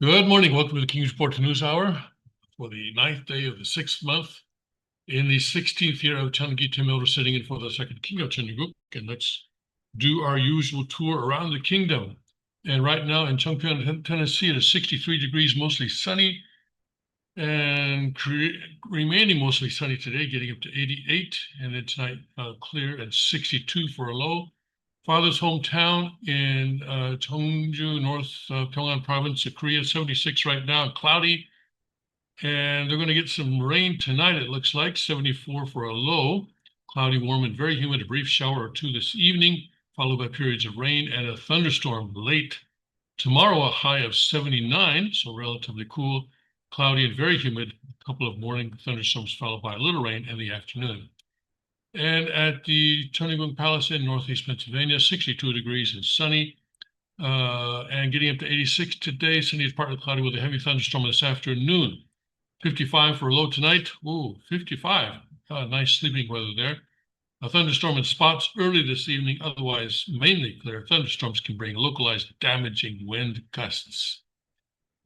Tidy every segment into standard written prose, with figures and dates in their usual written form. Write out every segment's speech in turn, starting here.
Good morning. Welcome to the King's Report News Hour for the 9th day of the 6th month in the 16th year of Changi Tamil, sitting in for the second king of Changi. And let's do our usual tour around the kingdom. And right now in Chongpyeong, Tennessee, it is 63 degrees, mostly sunny, and remaining mostly sunny today, getting up to 88, and then tonight clear at 62 for a low. Father's hometown in Cheongju, North Pyongan Province of Korea, 76 right now, cloudy. And they're going to get some rain tonight, it looks like, 74 for a low. Cloudy, warm, and very humid, a brief shower or two this evening, followed by periods of rain and a thunderstorm late tomorrow, a high of 79, so relatively cool. cloudy and very humid, a couple of morning thunderstorms followed by a little rain in the afternoon. And at the Tony Gwynn Palace in Northeast Pennsylvania, 62 degrees and sunny. And getting up to 86 today. Sunny is partly cloudy with a heavy thunderstorm this afternoon. 55 for a low tonight. Ooh, 55. Nice sleeping weather there. A thunderstorm in spots early this evening, otherwise mainly clear. Thunderstorms can bring localized damaging wind gusts.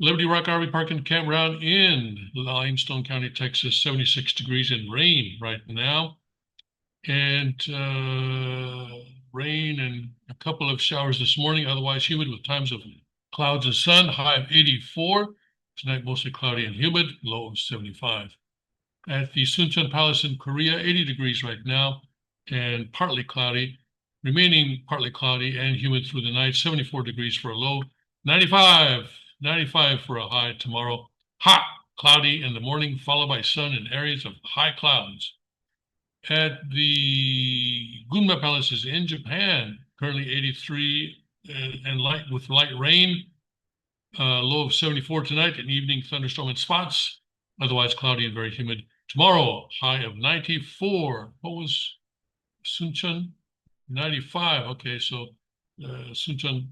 Liberty Rock RV Park and Campground in Limestone County, Texas, 76 degrees and rain right now. And rain and a couple of showers this morning, otherwise humid with times of clouds and sun, high of 84. Tonight, mostly cloudy and humid, low of 75. At the Suncheon Palace in Korea, 80 degrees right now and partly cloudy, remaining partly cloudy and humid through the night, 74 degrees for a low, 95 for a high tomorrow. Hot, cloudy in the morning, followed by sun in areas of high clouds. At the Gunma Palaces in Japan, currently 83 and light with light rain, low of 74 tonight, and evening thunderstorm in spots, otherwise cloudy and very humid. Tomorrow, high of 94. What was Suncheon? 95. Okay, so Suncheon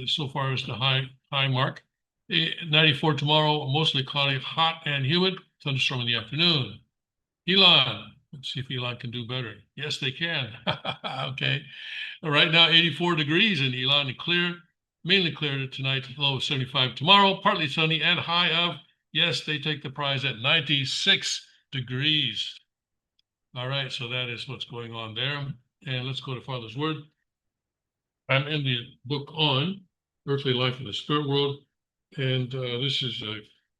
so far is the high mark. 94 tomorrow, mostly cloudy, hot and humid, thunderstorm in the afternoon. Elon, let's see if Elon can do better. Yes, they can. Okay. Right now, 84 degrees in Elon and clear, mainly clear tonight, low of 75 tomorrow, partly sunny and high of, yes, they take the prize at 96 degrees. All right, so that is what's going on there. And let's go to Father's Word. I'm in the book on earthly life in the spirit world. And this is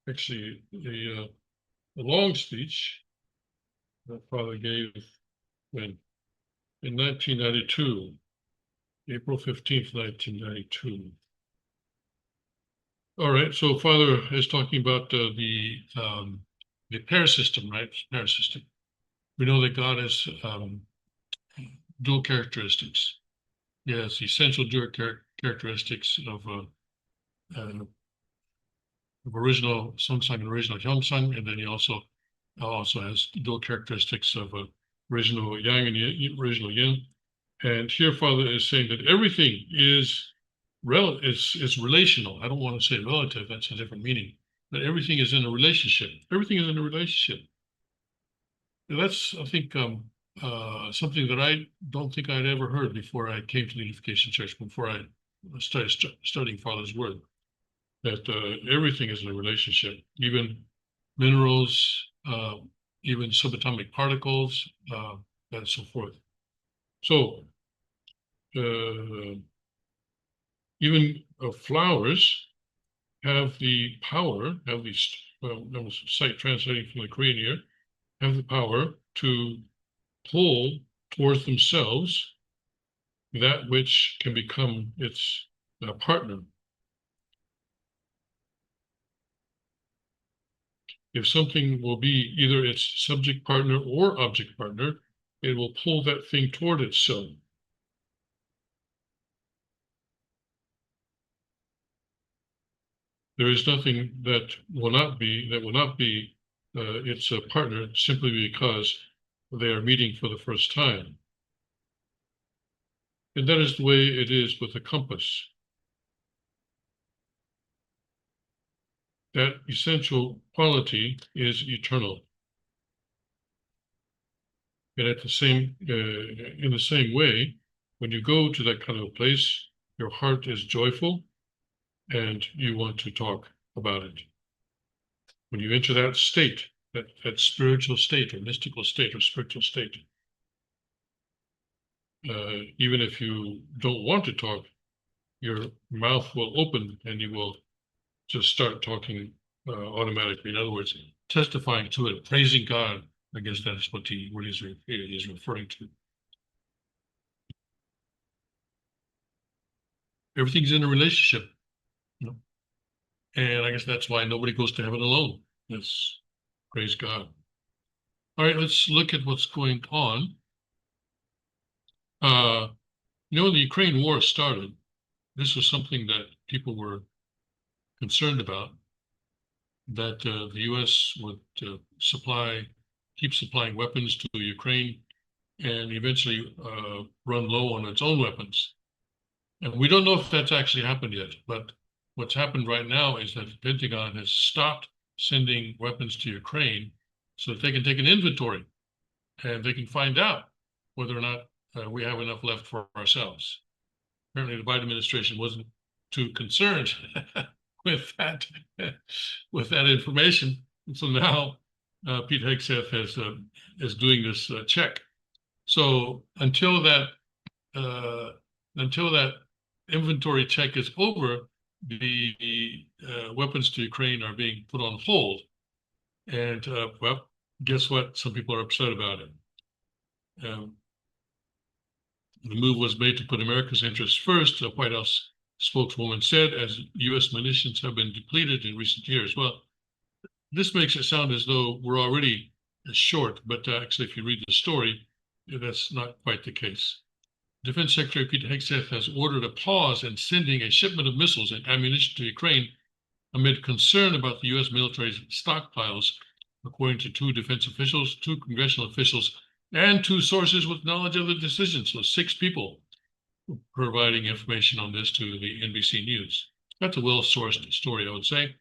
actually a long speech that Father gave when in 1992, April 15th, 1992. All right, so Father is talking about the pair system, right? Pair system. We know that God has dual characteristics. He has essential dual characteristics of original Seong-sang and original Hyung-sang, and then he also has dual characteristics of original Yang and original Yin. And here, Father is saying that everything is relational. I don't want to say relative; that's a different meaning. But everything is in a relationship. Everything is in a relationship. And that's, I think, something that I don't think I'd ever heard before I came to the Unification Church. Before I started studying Father's Word, that everything is in a relationship, even minerals, even subatomic particles, and so forth. So even flowers have the power, have these, well, sight translating from the Korean here, have the power to pull towards themselves that which can become its partner. If something will be either its subject partner or object partner, it will pull that thing toward itself. There is nothing that will not be its partner simply because they are meeting for the first time. And that is the way it is with a compass. That essential quality is eternal. And in the same way, when you go to that kind of a place, your heart is joyful and you want to talk about it. When you enter that state, that spiritual state or mystical state or spiritual state, even if you don't want to talk, your mouth will open and you will just start talking automatically. In other words, testifying to it, praising God. I guess that's what he is referring to. Everything's in a relationship, you know? And I guess that's why nobody goes to heaven alone. Yes, praise God. All right, let's look at what's going on. When the Ukraine war started, this was something that people were concerned about. that the U.S. would keep supplying weapons to Ukraine and eventually run low on its own weapons. And we don't know if that's actually happened yet, but what's happened right now is that the Pentagon has stopped sending weapons to Ukraine so that they can take an inventory and they can find out whether or not we have enough left for ourselves. Apparently, the Biden administration wasn't too concerned with that information. And so now Pete Hegseth is doing this check. So until that inventory check is over, the weapons to Ukraine are being put on hold. And well, guess what? Some people are upset about it. The move was made to put America's interests first, a White House spokeswoman said, as U.S. munitions have been depleted in recent years. Well, this makes it sound as though we're already short, but actually, if you read the story, that's not quite the case. Defense Secretary Pete Hegseth has ordered a pause in sending a shipment of missiles and ammunition to Ukraine amid concern about the U.S. military's stockpiles, according to two defense officials, two congressional officials, and two sources with knowledge of the decision. So 6 people providing information on this to the NBC News. That's a well-sourced story, I would say.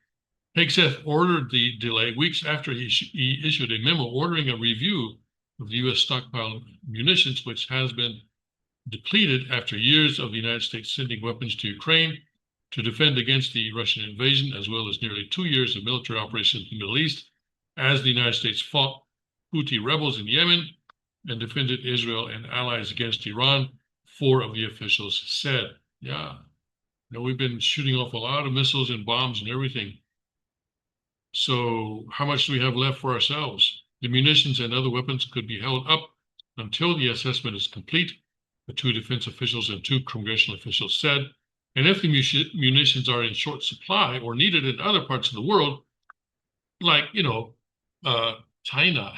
Hegseth ordered the delay weeks after he issued a memo ordering a review of the U.S. stockpile of munitions, which has been depleted after years of the United States sending weapons to Ukraine to defend against the Russian invasion, as well as nearly 2 years of military operations in the Middle East, as the United States fought Houthi rebels in Yemen and defended Israel and allies against Iran, 4 of the officials said. Yeah, we've been shooting off a lot of missiles and bombs and everything. So how much do we have left for ourselves? The munitions and other weapons could be held up until the assessment is complete, the 2 defense officials and 2 congressional officials said. And if the munitions are in short supply or needed in other parts of the world, like, China,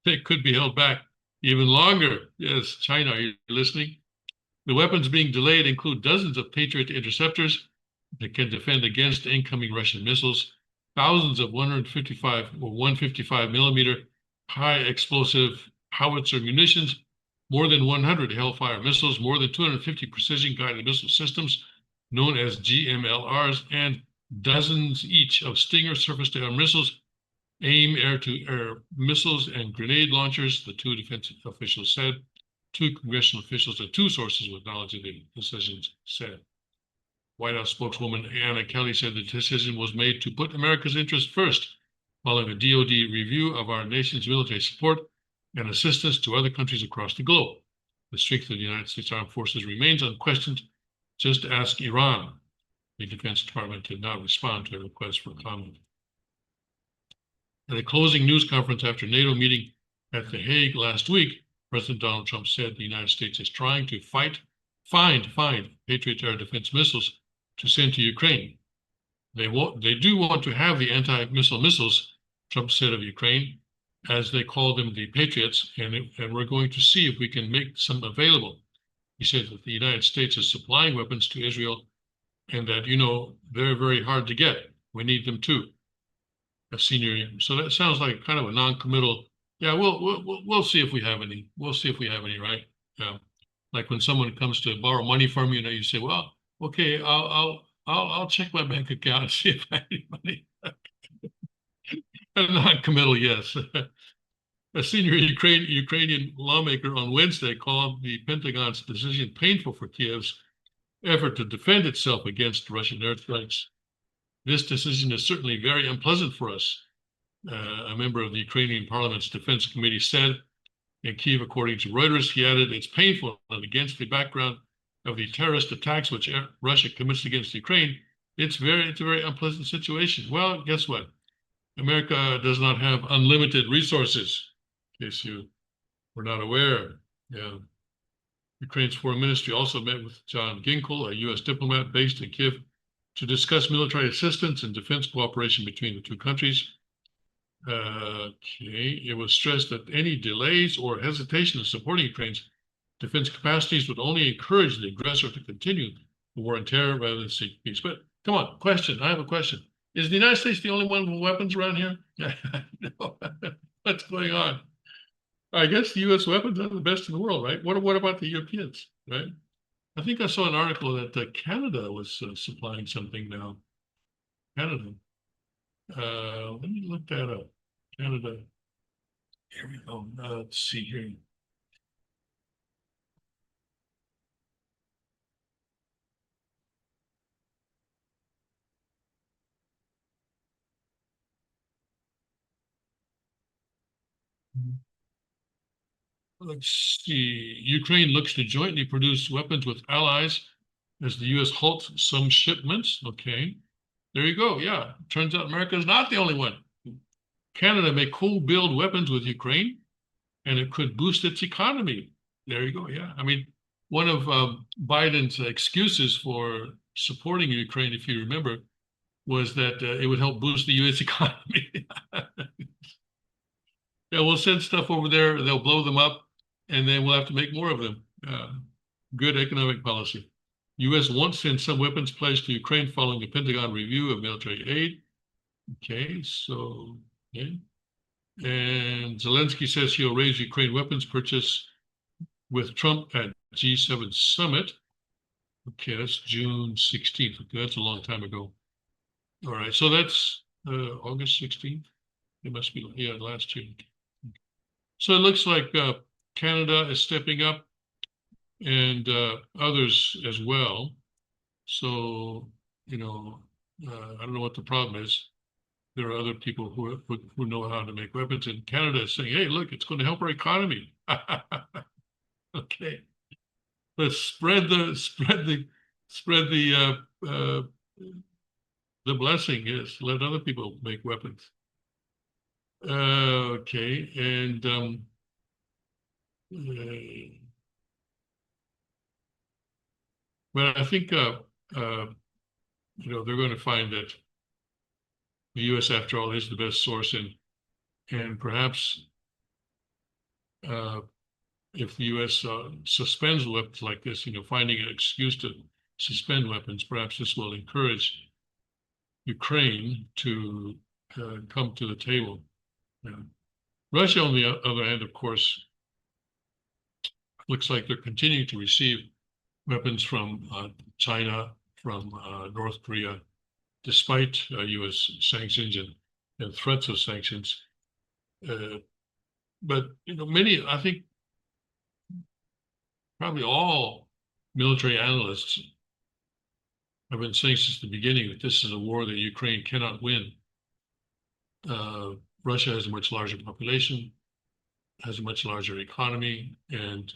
they could be held back even longer. Yes, China, are you listening? The weapons being delayed include dozens of Patriot interceptors that can defend against incoming Russian missiles, thousands of 155 or 155 millimeter high explosive howitzer munitions, more than 100 Hellfire missiles, more than 250 precision-guided missile systems known as GMLRs, and dozens each of Stinger surface-to-air missiles, AIM air-to-air missiles, and grenade launchers, the 2 defense officials said. 2 congressional officials and 2 sources with knowledge of the decisions said. White House spokeswoman Anna Kelly said the decision was made to put America's interests first, following a DoD review of our nation's military support and assistance to other countries across the globe. The strength of the United States Armed Forces remains unquestioned. Just ask Iran. The Defense Department did not respond to a request for comment. At a closing news conference after NATO meeting at The Hague last week, President Donald Trump said the United States is trying to find Patriot air defense missiles to send to Ukraine. They do want to have the anti-missile missiles, Trump said of Ukraine, as they call them, the Patriots, and we're going to see if we can make some available. He said that the United States is supplying weapons to Israel and that, they're very hard to get. We need them too. So that sounds like kind of a non-committal. Yeah, we'll see if we have any. We'll see if we have any, right? Yeah. Like when someone comes to borrow money from you, you say, "Well, okay, I'll check my bank account and see if I have any money." A non-committal, yes. A senior Ukrainian lawmaker on Wednesday called the Pentagon's decision painful for Kiev's effort to defend itself against Russian airstrikes. This decision is certainly very unpleasant for us, a member of the Ukrainian Parliament's Defense Committee said. In Kiev, according to Reuters, he added, "It's painful and against the background of the terrorist attacks which Russia commits against Ukraine. It's a very unpleasant situation." Well, guess what? America does not have unlimited resources, in case you were not aware. Yeah. Ukraine's foreign ministry also met with John Ginkel, a U.S. diplomat based in Kiev, to discuss military assistance and defense cooperation between the 2 countries. It was stressed that any delays or hesitation in supporting Ukraine's defense capacities would only encourage the aggressor to continue the war on terror rather than seek peace. But come on, question. I have a question. Is the United States the only one with weapons around here? No. What's going on? I guess the U.S. weapons are the best in the world, right? What about the Europeans, right? I think I saw an article that Canada was supplying something now. Canada. Let me look that up. Canada. Here we go. Let's see here. Let's see. Ukraine looks to jointly produce weapons with allies as the U.S. halts some shipments. Okay. There you go. Yeah. Turns out America is not the only one. Canada may co-build weapons with Ukraine, and it could boost its economy. There you go. Yeah. I mean, one of Biden's excuses for supporting Ukraine, if you remember, was that it would help boost the U.S. economy. Yeah, we'll send stuff over there. They'll blow them up, and then we'll have to make more of them. Good economic policy. U.S. won't send some weapons pledged to Ukraine following a Pentagon review of military aid. Okay, so, okay. And Zelensky says he'll raise Ukraine weapons purchase with Trump at G7 summit. Okay, that's June 16th. Okay, that's a long time ago. All right, so that's August 16th. It must be, yeah, last year. So it looks like Canada is stepping up and others as well. So, you know, I don't know what the problem is. There are other people who know how to make weapons, and Canada is saying, "Hey, look, it's going to help our economy." Okay, let's spread the blessing. Yes, let other people make weapons. Okay, and but I think you know, they're going to find that the U.S. after all is the best source, and perhaps if the U.S. Suspends weapons like this, you know, finding an excuse to suspend weapons, perhaps this will encourage Ukraine to come to the table. Russia, on the other hand, of course, looks like they're continuing to receive weapons from China, from North Korea, despite U.S. sanctions and threats of sanctions. But you know, I think probably all military analysts have been saying since the beginning that this is a war that Ukraine cannot win. Russia has a much larger population, has a much larger economy, and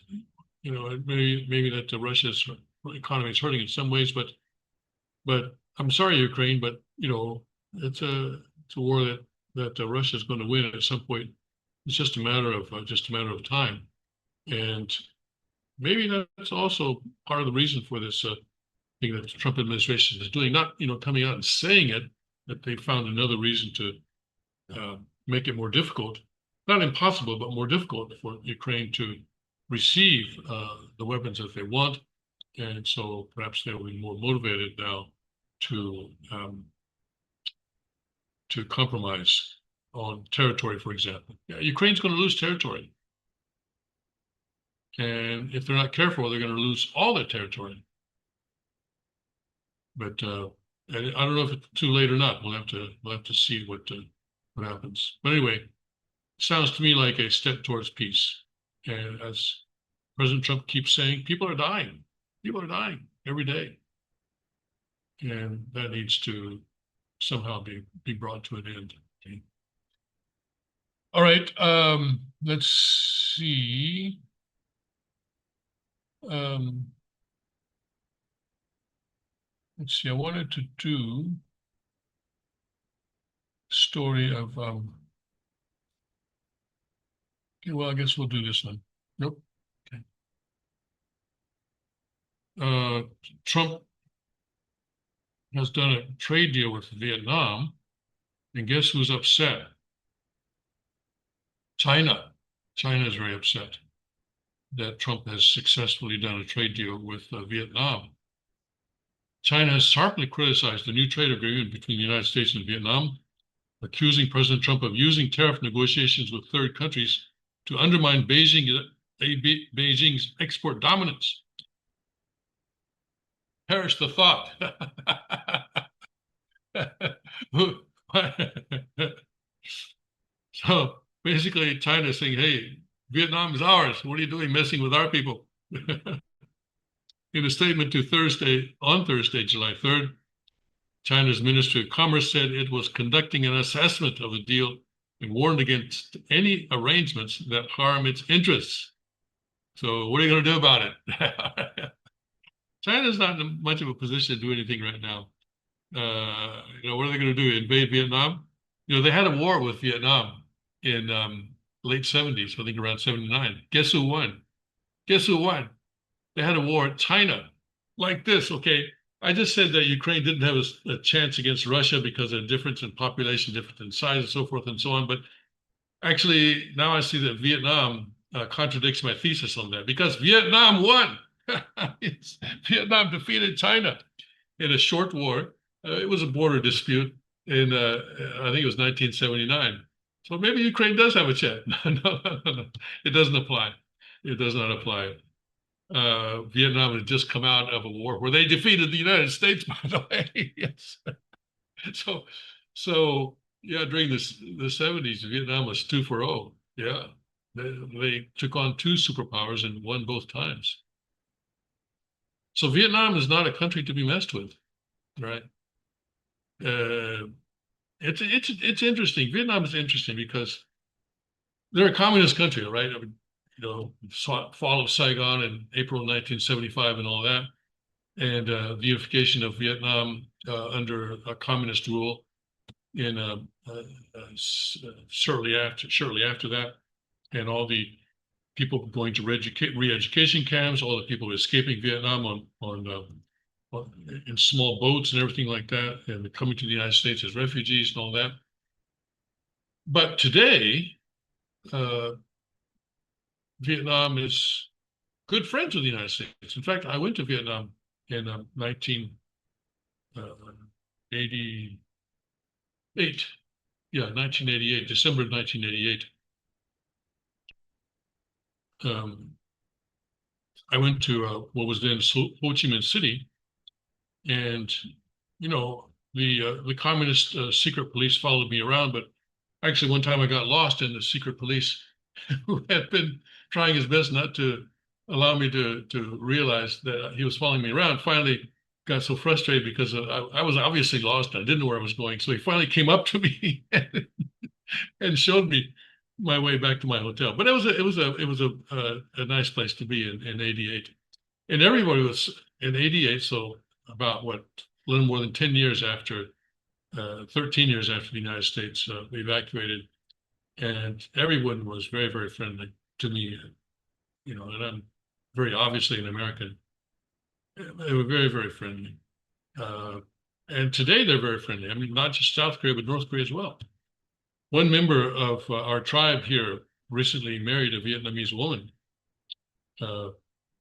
you know, maybe that Russia's economy is hurting in some ways, but I'm sorry, Ukraine, but you know, it's a war that Russia is going to win at some point. It's just a matter of time, and maybe that's also part of the reason for this thing that the Trump administration is doing. Not, you know, coming out and saying it, that they found another reason to make it more difficult, not impossible, but more difficult for Ukraine to receive the weapons that they want, and so perhaps they'll be more motivated now to compromise on territory, for example. Yeah, Ukraine's going to lose territory. And if they're not careful, they're going to lose all their territory. But and I don't know if it's too late or not. We'll have to see what happens. But anyway, sounds to me like a step towards peace. And as President Trump keeps saying, people are dying. People are dying every day. And that needs to somehow be brought to an end. Okay. All right. Let's see. Let's see. I wanted to do story of okay, well, I guess we'll do this one. Nope. Okay. Trump has done a trade deal with Vietnam, and guess who's upset? China. China is very upset that Trump has successfully done a trade deal with Vietnam. China has sharply criticized the new trade agreement between the United States and Vietnam, accusing President Trump of using tariff negotiations with third countries to undermine Beijing's export dominance. Perish the thought. So basically, China is saying, hey, Vietnam is ours. What are you doing messing with our people? In a statement to on Thursday, July 3rd, China's Ministry of Commerce said it was conducting an assessment of the deal and warned against any arrangements that harm its interests. So what are you going to do about it? China's not in much of a position to do anything right now. What are they going to do? Invade Vietnam? They had a war with Vietnam in late 70s, I think around 79. Guess who won? Guess who won? They had a war. China, like this. Okay, I just said that Ukraine didn't have a chance against Russia because of the difference in population, difference in size, and so forth and so on. But actually, now I see that Vietnam contradicts my thesis on that because Vietnam won. Vietnam defeated China in a short war. It was a border dispute in, I think it was 1979. So maybe Ukraine does have a chance. No, it doesn't apply. It does not apply. Vietnam had just come out of a war where they defeated the United States, by the way. Yes. So yeah, during the 70s, Vietnam was 2-0. Yeah, they took on two superpowers and won both times. So Vietnam is not a country to be messed with, right? It's interesting. Vietnam is interesting because they're a communist country, right? I mean, fall of Saigon in April 1975 and all that, and the unification of Vietnam under a communist rule in shortly after that, and all the people going to re-education camps, all the people escaping Vietnam in small boats and everything like that, and coming to the United States as refugees and all that. But today, Vietnam is good friends with the United States. In fact, I went to Vietnam in 1988. Yeah, 1988, December of 1988. I went to what was then Ho Chi Minh City, and the communist secret police followed me around. But actually, one time I got lost, and the secret police, who had been trying his best not to allow me to realize that he was following me around, finally got so frustrated because I was obviously lost. And I didn't know where I was going. So he finally came up to me and showed me my way back to my hotel. But it was a nice place to be in 88. And everybody was in 88. So about a little more than 10 years after, 13 years after the United States evacuated. And everyone was very, very friendly to me, and I'm very obviously an American. They were very, very friendly. And today they're very friendly. I mean, not just South Korea, but North Korea as well. One member of our tribe here recently married a Vietnamese woman.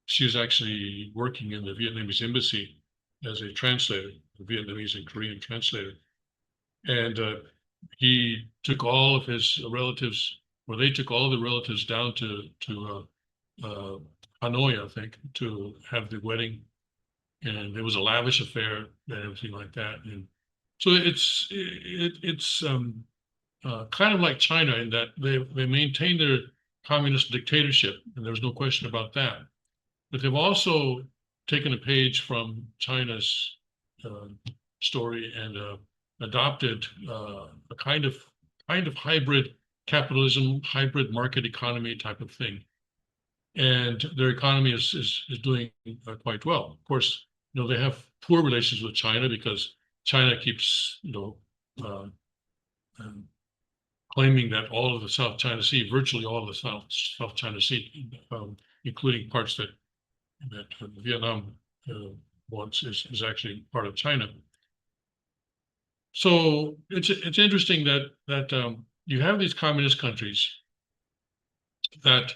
She was actually working in the Vietnamese embassy as a translator, a Vietnamese and Korean translator. And he took all of his relatives, or they took all of the relatives down to Hanoi, I think, to have the wedding. And it was a lavish affair and everything like that. And so it's kind of like China in that they maintain their communist dictatorship, and there's no question about that. But they've also taken a page from China's story and adopted a kind of hybrid capitalism, hybrid market economy type of thing. And their economy is doing quite well. Of course, they have poor relations with China because China keeps, claiming that all of the South China Sea, virtually all of the South China Sea, including parts that Vietnam wants, is actually part of China. So it's interesting that you have these communist countries that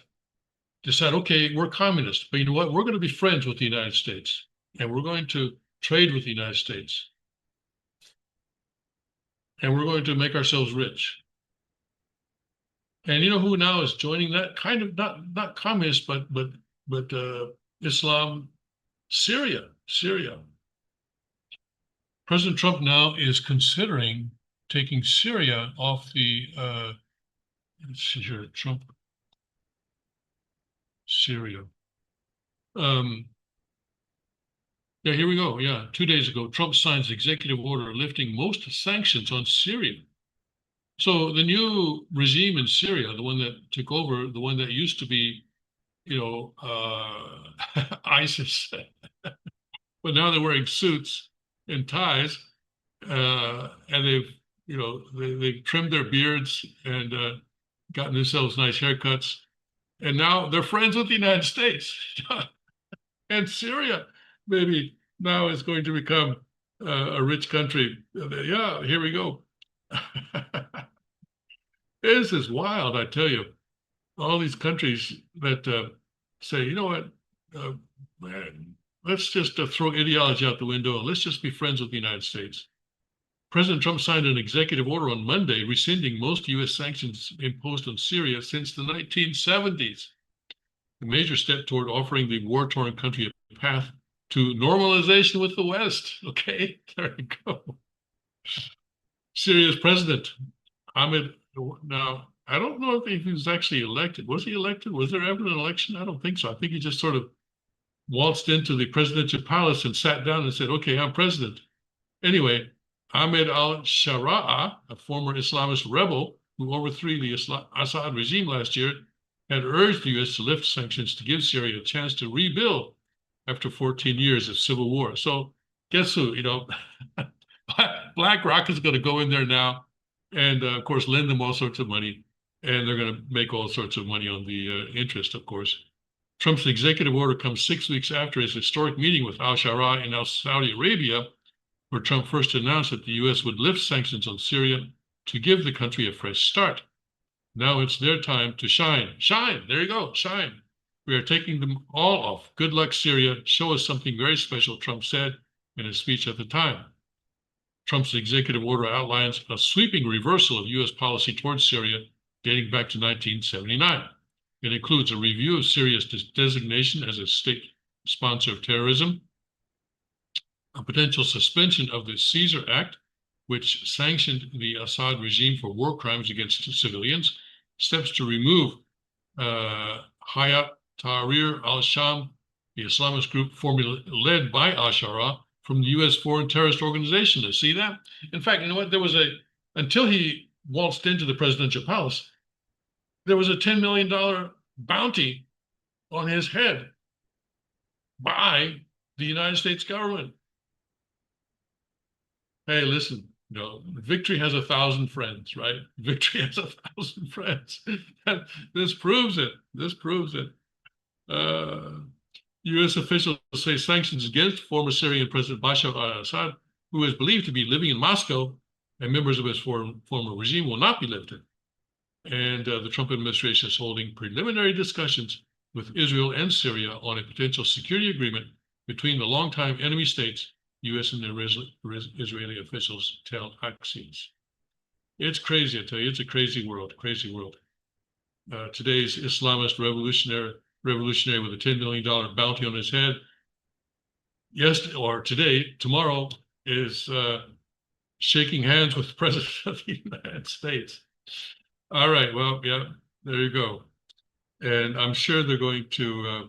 decide, okay, we're communist, but you know what? We're going to be friends with the United States, and we're going to trade with the United States. And we're going to make ourselves rich. And you know who now is joining that? Kind of not communist, but Islam, Syria. President Trump now is considering taking Syria off the let's see here, Trump, Syria. Yeah, here we go. Yeah, 2 days ago, Trump signs executive order lifting most sanctions on Syria. So the new regime in Syria, the one that took over, the one that used to be, ISIS, but now they're wearing suits and ties, and they've trimmed their beards and gotten themselves nice haircuts, and now they're friends with the United States. And Syria, maybe now is going to become a rich country. Yeah, here we go. This is wild, I tell you. All these countries that say, you know what, man, let's just throw ideology out the window and let's just be friends with the United States. President Trump signed an executive order on Monday rescinding most U.S. sanctions imposed on Syria since the 1970s. A major step toward offering the war-torn country a path to normalization with the West. Okay, there you go. Syria's president, Ahmed, now, I don't know if he was actually elected. Was he elected? Was there ever an election? I don't think so. I think he just sort of waltzed into the presidential palace and sat down and said, okay, I'm president. Anyway, Ahmed al-Sharaa, a former Islamist rebel who overthrew the Assad regime last year, had urged the U.S. to lift sanctions to give Syria a chance to rebuild after 14 years of civil war. So guess who? BlackRock is going to go in there now and, of course, lend them all sorts of money. And they're going to make all sorts of money on the interest, of course. Trump's executive order comes 6 weeks after his historic meeting with al-Sharaa in Saudi Arabia, where Trump first announced that the U.S. would lift sanctions on Syria to give the country a fresh start. Now it's their time to shine. Shine. There you go. Shine. We are taking them all off. Good luck, Syria. Show us something very special, Trump said in his speech at the time. Trump's executive order outlines a sweeping reversal of U.S. policy towards Syria dating back to 1979. It includes a review of Syria's designation as a state sponsor of terrorism, a potential suspension of the Caesar Act, which sanctioned the Assad regime for war crimes against civilians, steps to remove Hayat Tahrir al-Sham, the Islamist group formerly led by al-Sharaa, from the U.S. foreign terrorist organization. To see that? In fact, you know what? There was until he waltzed into the presidential palace, there was a $10 million bounty on his head by the United States government. Hey, listen, victory has 1,000 friends, right? Victory has 1,000 friends. This proves it. This proves it. U.S. officials say sanctions against former Syrian President Bashar al-Assad, who is believed to be living in Moscow, and members of his former regime will not be lifted. And the Trump administration is holding preliminary discussions with Israel and Syria on a potential security agreement between the longtime enemy states, U.S. and Israeli officials tell Axios. It's crazy, I tell you. It's a crazy world, crazy world. Today's Islamist revolutionary with a $10 million bounty on his head, tomorrow is shaking hands with the President of the United States. All right, well, yeah, there you go. And I'm sure they're going to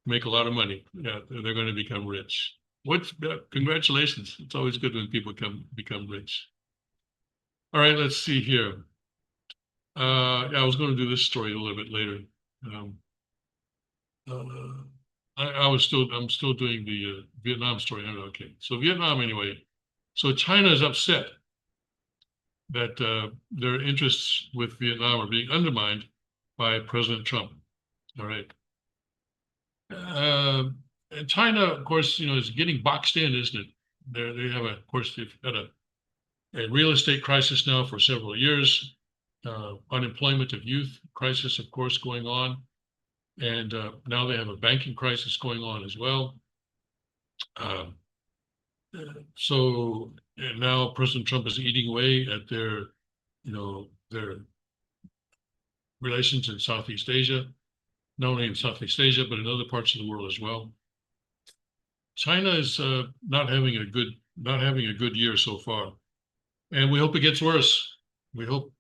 make a lot of money. Yeah, they're going to become rich. Congratulations. It's always good when people become rich. All right, let's see here. Yeah, I was going to do this story a little bit later. I'm still doing the Vietnam story. Okay, so Vietnam anyway. So China is upset that their interests with Vietnam are being undermined by President Trump. All right. And China, of course, is getting boxed in, isn't it? They have they've had a real estate crisis now for several years. Unemployment of youth crisis, of course, going on. And now they have a banking crisis going on as well. Um, so and now President Trump is eating away at their relations in Southeast Asia, not only in Southeast Asia, but in other parts of the world as well. China is not having a good year so far, and we hope it gets worse. We hope,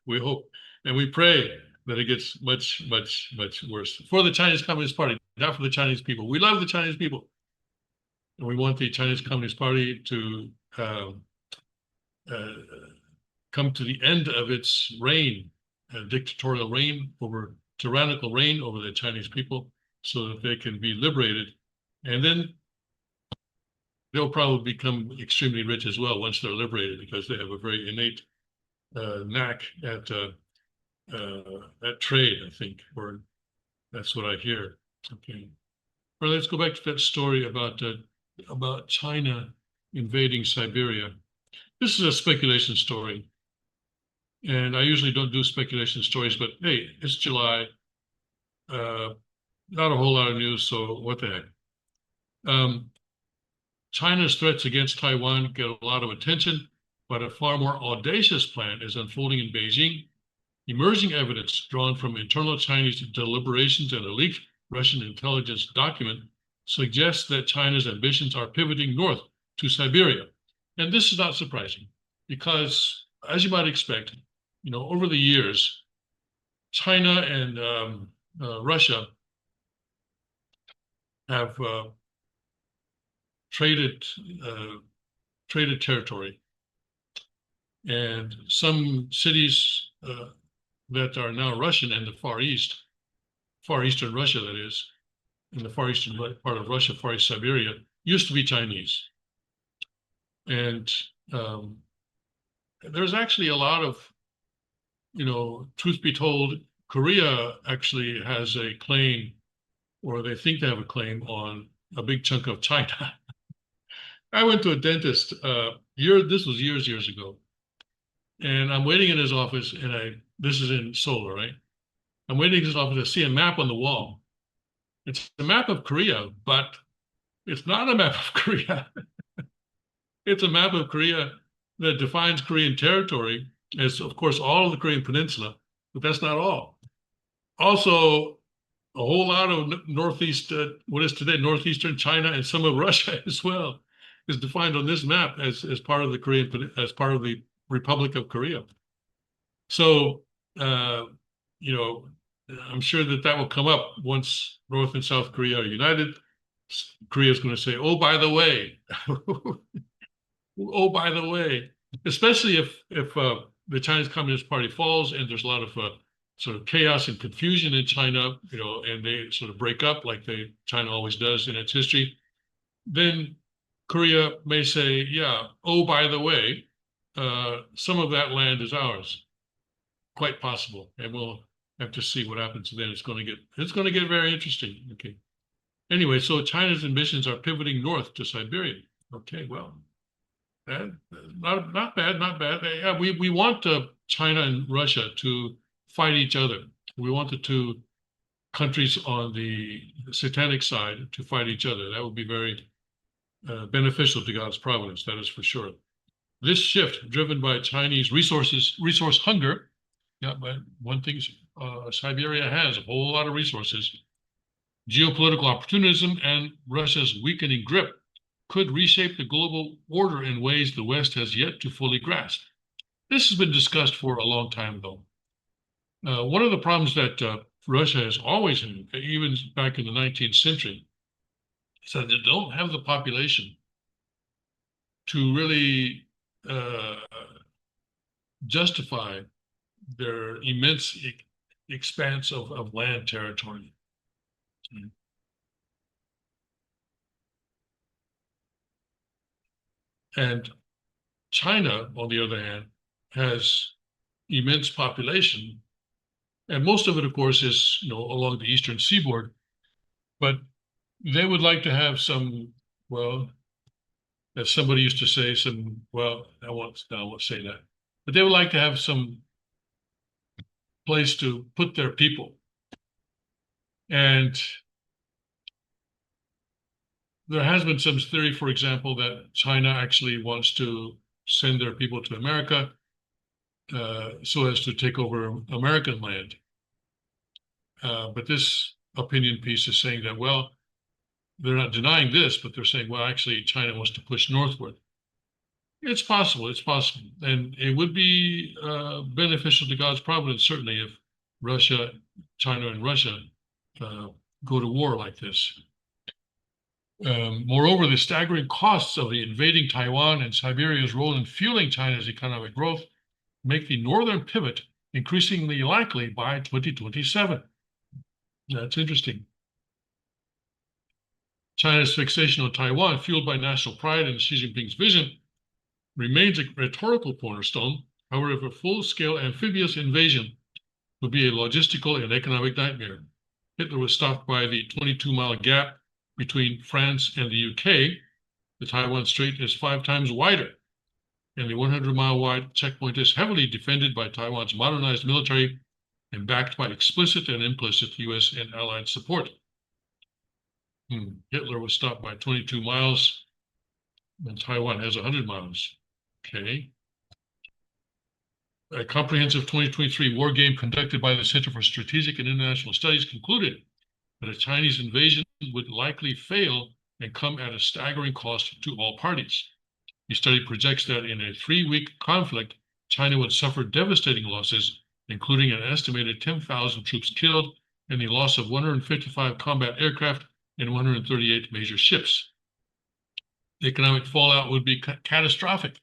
we hope, and we pray that it gets much, much, much worse for the Chinese Communist Party, not for the Chinese people. We love the Chinese people, and we want the Chinese Communist Party to um, uh, come to the end of its reign, dictatorial reign over tyrannical reign over the Chinese people, so that they can be liberated, and then they'll probably become extremely rich as well once they're liberated, because they have a very innate knack at trade, I think, or that's what I hear. Okay, well, let's go back to that story about China invading Siberia. This is a speculation story, and I usually don't do speculation stories, but hey, it's July. Not a whole lot of news, so what the heck? China's threats against Taiwan get a lot of attention, but a far more audacious plan is unfolding in Beijing. Emerging evidence drawn from internal Chinese deliberations and a leaked Russian intelligence document suggests that China's ambitions are pivoting north to Siberia. And this is not surprising because, as you might expect, over the years, China and Russia have traded territory, and some cities that are now Russian in the Far Eastern Russia, that is, in the far eastern part of Russia, Far East Siberia, used to be Chinese. And there's actually a lot of, truth be told, Korea actually has a claim, or they think they have a claim on a big chunk of China. I went to a dentist this was years ago, and I'm waiting in his office, and this is in Seoul, right? I'm waiting in his office to see a map on the wall. It's a map of Korea, but it's not a map of Korea. It's a map of Korea that defines Korean territory as, of course, all of the Korean peninsula, but that's not all. Also, a whole lot of northeast, what is today northeastern China, and some of Russia as well, is defined on this map as part of the Republic of Korea. So, I'm sure that will come up once North and South Korea are united. Korea is going to say, "Oh, by the way," "Oh, by the way," especially if the Chinese Communist Party falls and there's a lot of sort of chaos and confusion in China, and they sort of break up like China always does in its history. Then Korea may say, "Yeah, oh, by the way, some of that land is ours." Quite possible, and we'll have to see what happens then. It's going to get very interesting. Okay. Anyway, so China's ambitions are pivoting north to Siberia. Okay, well, not bad, not bad. Yeah, we want China and Russia to fight each other. We want the two countries on the satanic side to fight each other. That would be very beneficial to God's providence. That is for sure. This shift, driven by Chinese resource hunger. Yeah, but one thing Siberia has a whole lot of resources. Geopolitical opportunism and Russia's weakening grip could reshape the global order in ways the West has yet to fully grasp. This has been discussed for a long time, though. One of the problems that Russia has always had, even back in the 19th century, is that they don't have the population to really justify their immense expanse of land territory. And China, on the other hand, has immense population, and most of it, of course, is along the eastern seaboard. But they would like to have some, well, as somebody used to say, I won't say that, but they would like to have some place to put their people. And there has been some theory, for example, that China actually wants to send their people to America so as to take over American land. But this opinion piece is saying that, well, they're not denying this, but they're saying, well, actually, China wants to push northward. It's possible. It's possible. And it would be beneficial to God's providence, certainly, if China and Russia go to war like this. Moreover, the staggering costs of invading Taiwan and Siberia's role in fueling China's economic growth make the northern pivot increasingly likely by 2027. That's interesting. China's fixation on Taiwan, fueled by national pride and Xi Jinping's vision, remains a rhetorical cornerstone. However, if a full-scale amphibious invasion would be a logistical and economic nightmare. Hitler was stopped by the 22-mile gap between France and the UK. The Taiwan Strait is 5 times wider, and the 100-mile wide checkpoint is heavily defended by Taiwan's modernized military and backed by explicit and implicit US and Allied support. Hitler was stopped by 22 miles, and Taiwan has 100 miles. Okay. A comprehensive 2023 war game conducted by the Center for Strategic and International Studies concluded that a Chinese invasion would likely fail and come at a staggering cost to all parties. The study projects that in a 3-week conflict, China would suffer devastating losses, including an estimated 10,000 troops killed and the loss of 155 combat aircraft and 138 major ships. The economic fallout would be catastrophic.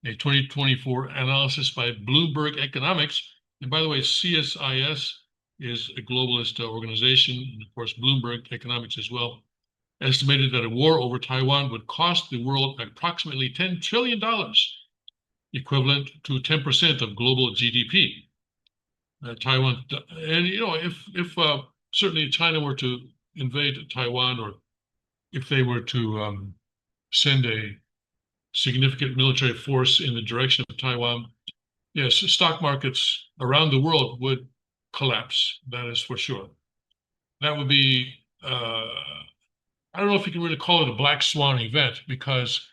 A 2024 analysis by Bloomberg Economics, and by the way, CSIS is a globalist organization, and of course Bloomberg Economics as well, estimated that a war over Taiwan would cost the world approximately $10 trillion, equivalent to 10% of global GDP. Taiwan, and if certainly China were to invade Taiwan, or if they were to send a significant military force in the direction of Taiwan, yes, stock markets around the world would collapse. That is for sure. That would be, I don't know if you can really call it a black swan event, because,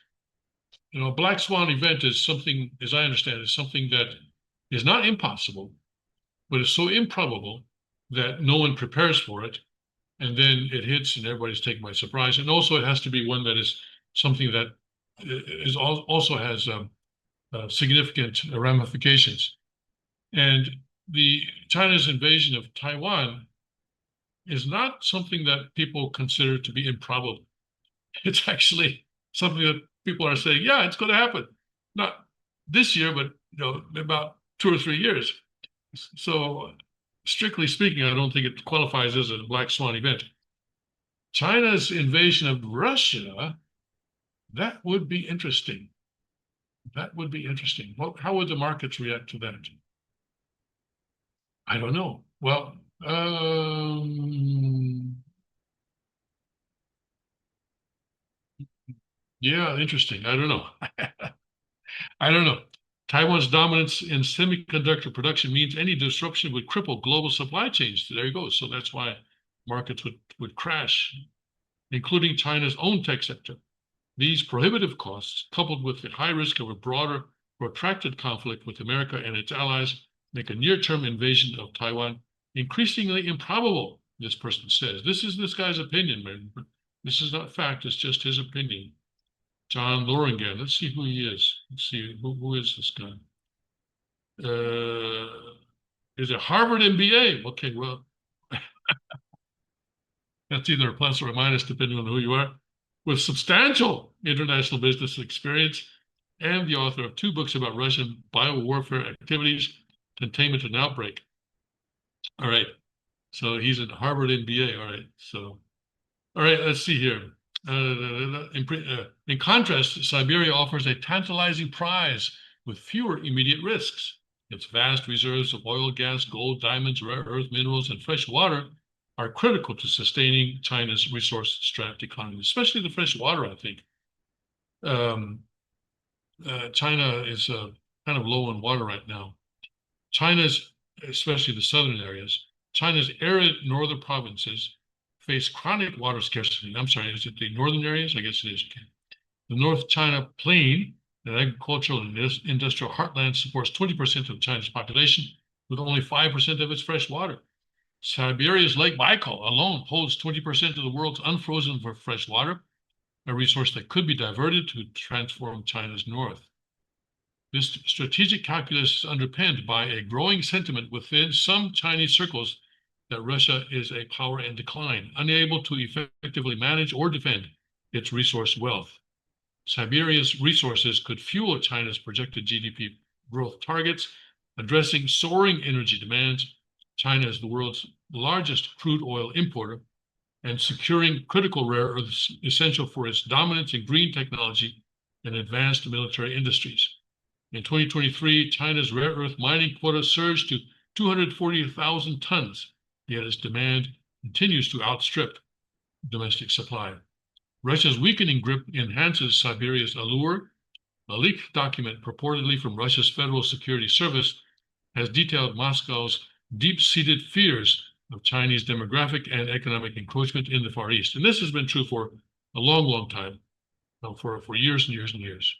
a black swan event is something, as I understand, is something that is not impossible, but is so improbable that no one prepares for it. And then it hits and everybody's taken by surprise. And also it has to be one that is something that also has significant ramifications. And the China's invasion of Taiwan is not something that people consider to be improbable. It's actually something that people are saying, yeah, it's going to happen. Not this year, but about 2 or 3 years. So strictly speaking, I don't think it qualifies as a black swan event. China's invasion of Russia, that would be interesting. That would be interesting. How would the markets react to that? I don't know. Well, yeah, interesting. I don't know. I don't know. Taiwan's dominance in semiconductor production means any disruption would cripple global supply chains. There you go. So that's why markets would crash, including China's own tech sector. These prohibitive costs, coupled with the high risk of a broader, protracted conflict with America and its allies, make a near-term invasion of Taiwan increasingly improbable, this person says. This is this guy's opinion, man. This is not fact, it's just his opinion. John Loringen, let's see who he is. Let's see, who is this guy? Is it Harvard MBA? Okay, well, that's either a plus or a minus, depending on who you are. With substantial international business experience and the author of 2 books about Russian biowarfare activities, containment and outbreak. All right, so he's at Harvard MBA. All right, so, all right, let's see here. In contrast, Siberia offers a tantalizing prize with fewer immediate risks. Its vast reserves of oil, gas, gold, diamonds, rare earth minerals, and fresh water are critical to sustaining China's resource-strapped economy, especially the fresh water, I think. China is kind of low on water right now. China's, especially the southern areas, China's arid northern provinces face chronic water scarcity. I'm sorry, is it the northern areas? I guess it is. Okay. The North China Plain, an agricultural and industrial heartland, supports 20% of China's population, with only 5% of its fresh water. Siberia's Lake Baikal alone holds 20% of the world's unfrozen fresh water, a resource that could be diverted to transform China's north. This strategic calculus is underpinned by a growing sentiment within some Chinese circles that Russia is a power in decline, unable to effectively manage or defend its resource wealth. Siberia's resources could fuel China's projected GDP growth targets, addressing soaring energy demands. China is the world's largest crude oil importer, and securing critical rare earths essential for its dominance in green technology and advanced military industries. In 2023, China's rare earth mining quota surged to 240,000 tons, yet its demand continues to outstrip domestic supply. Russia's weakening grip enhances Siberia's allure. A leaked document purportedly from Russia's Federal Security Service has detailed Moscow's deep-seated fears of Chinese demographic and economic encroachment in the Far East. And this has been true for a long, long time, for years and years and years.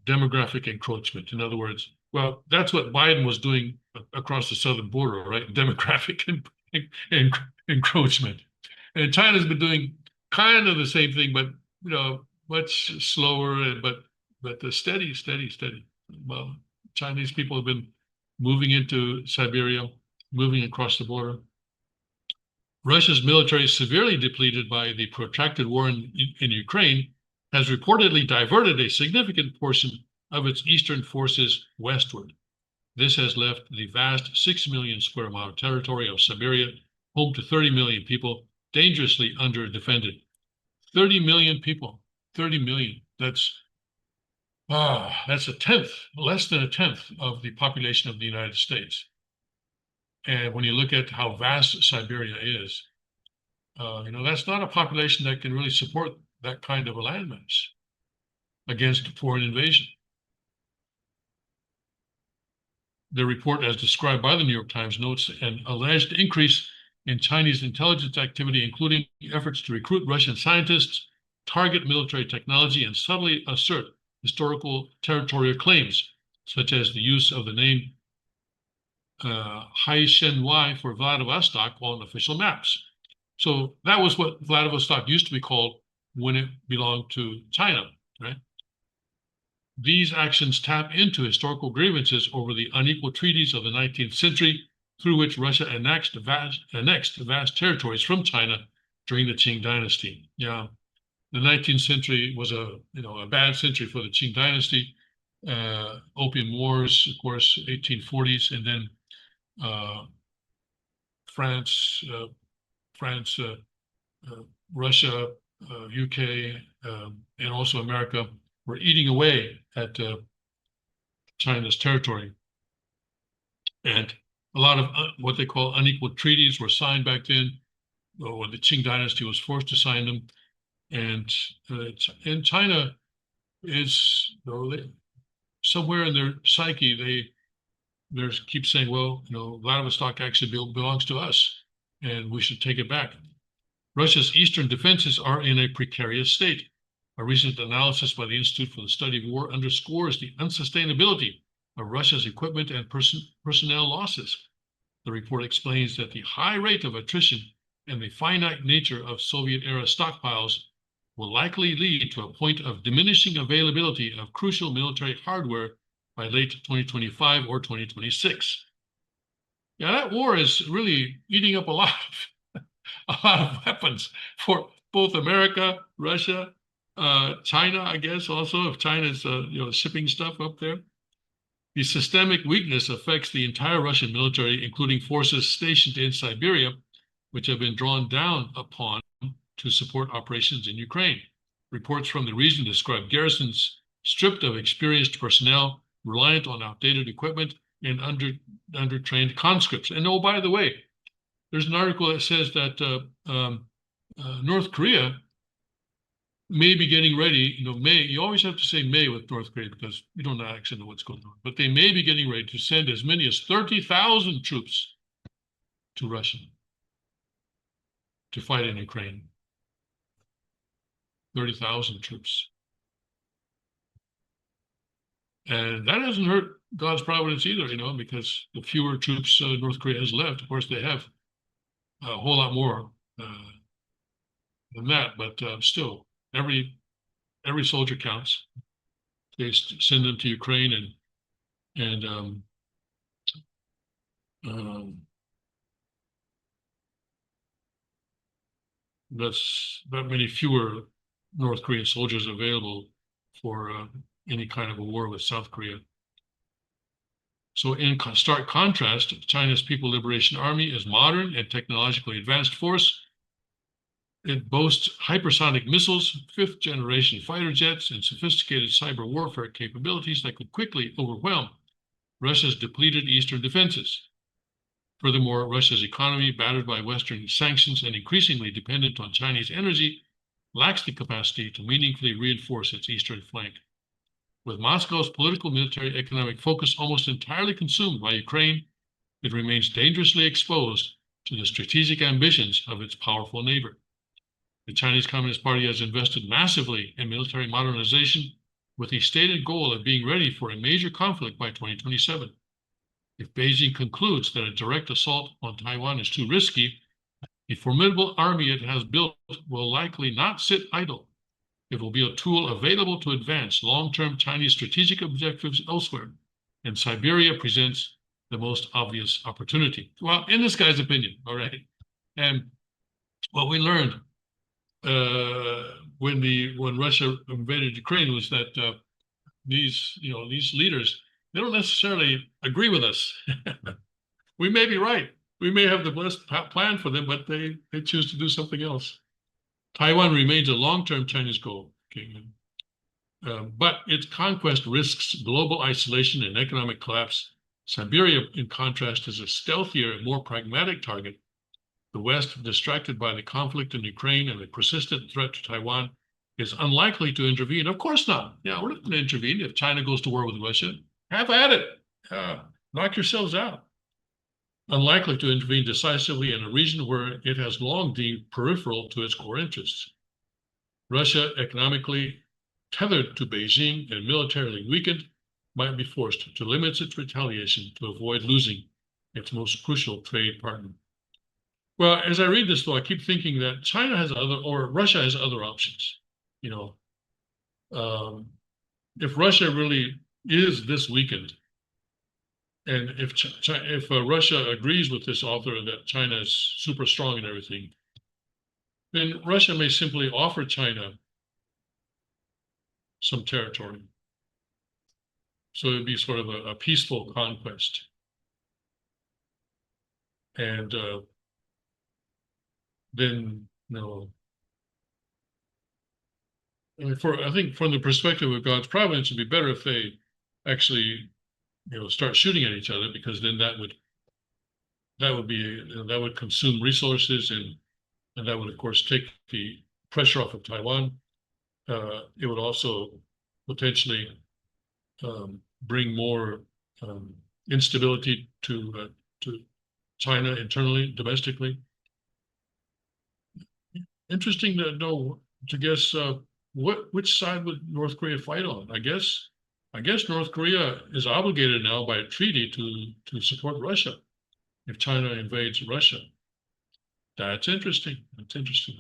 Demographic encroachment. In other words, well, that's what Biden was doing across the southern border, right? Demographic encroachment. And China's been doing kind of the same thing, but much slower, but steady. Well, Chinese people have been moving into Siberia, moving across the border. Russia's military, severely depleted by the protracted war in Ukraine, has reportedly diverted a significant portion of its eastern forces westward. This has left the vast 6 million square mile territory of Siberia, home to 30 million people, dangerously under-defended. 30 million people, 30 million. That's a tenth, less than a tenth of the population of the United States. And when you look at how vast Siberia is, that's not a population that can really support that kind of a landmass against foreign invasion. The report, as described by the New York Times, notes an alleged increase in Chinese intelligence activity, including efforts to recruit Russian scientists, target military technology, and subtly assert historical territorial claims, such as the use of the name Haishenwai for Vladivostok on official maps. So that was what Vladivostok used to be called when it belonged to China, right? These actions tap into historical grievances over the unequal treaties of the 19th century, through which Russia annexed vast territories from China during the Qing dynasty. Yeah, the 19th century was a bad century for the Qing dynasty. Opium Wars, of course, 1840s, and then France, Russia, UK, and also America were eating away at China's territory. And a lot of what they call unequal treaties were signed back then, or the Qing dynasty was forced to sign them. And China is, somewhere in their psyche, they keep saying, well, Vladivostok actually belongs to us, and we should take it back. Russia's eastern defenses are in a precarious state. A recent analysis by the Institute for the Study of War underscores the unsustainability of Russia's equipment and personnel losses. The report explains that the high rate of attrition and the finite nature of Soviet-era stockpiles will likely lead to a point of diminishing availability of crucial military hardware by late 2025 or 2026. Yeah, that war is really eating up a lot of weapons for both America, Russia, China, I guess, also, if China's shipping stuff up there. The systemic weakness affects the entire Russian military, including forces stationed in Siberia, which have been drawn down upon to support operations in Ukraine. Reports from the region describe garrisons stripped of experienced personnel, reliant on outdated equipment, and undertrained conscripts. And oh, by the way, there's an article that says that North Korea may be getting ready, you always have to say may with North Korea because you don't actually know what's going on, but they may be getting ready to send as many as 30,000 troops to Russia. to fight in Ukraine. 30,000 troops. And that hasn't hurt God's providence either, because the fewer troops North Korea has left, of course, they have a whole lot more than that, but still, every soldier counts. They send them to Ukraine, and that's that many fewer North Korean soldiers available for any kind of a war with South Korea. So in stark contrast, China's People Liberation Army is modern and technologically advanced force. It boasts hypersonic missiles, fifth-generation fighter jets, and sophisticated cyber warfare capabilities that could quickly overwhelm Russia's depleted eastern defenses. Furthermore, Russia's economy, battered by Western sanctions and increasingly dependent on Chinese energy, lacks the capacity to meaningfully reinforce its eastern flank. With Moscow's political, military, economic focus almost entirely consumed by Ukraine, it remains dangerously exposed to the strategic ambitions of its powerful neighbor. The Chinese Communist Party has invested massively in military modernization with the stated goal of being ready for a major conflict by 2027. If Beijing concludes that a direct assault on Taiwan is too risky, the formidable army it has built will likely not sit idle. It will be a tool available to advance long-term Chinese strategic objectives elsewhere, and Siberia presents the most obvious opportunity. Well, in this guy's opinion, all right. And what we learned when Russia invaded Ukraine was that these leaders, they don't necessarily agree with us. We may be right. We may have the best plan for them, but they choose to do something else. Taiwan remains a long-term Chinese goal, but its conquest risks global isolation and economic collapse. Siberia, in contrast, is a stealthier and more pragmatic target. The West, distracted by the conflict in Ukraine and the persistent threat to Taiwan, is unlikely to intervene. Of course not. Yeah, we're not going to intervene if China goes to war with Russia. Have at it. Knock yourselves out. Unlikely to intervene decisively in a region where it has long deemed peripheral to its core interests. Russia, economically tethered to Beijing and militarily weakened, might be forced to limit its retaliation to avoid losing its most crucial trade partner. Well, as I read this, though, I keep thinking that China has Russia has other options. If Russia really is this weakened, and if Russia agrees with this author that China is super strong and everything, then Russia may simply offer China some territory. So it'd be sort of a peaceful conquest. And then, I think from the perspective of God's providence, it'd be better if they actually start shooting at each other, because then that would consume resources, and that would, of course, take the pressure off of Taiwan. It would also potentially bring more instability to China internally, domestically. Interesting to guess which side would North Korea fight on. I guess North Korea is obligated now by a treaty to support Russia if China invades Russia. That's interesting.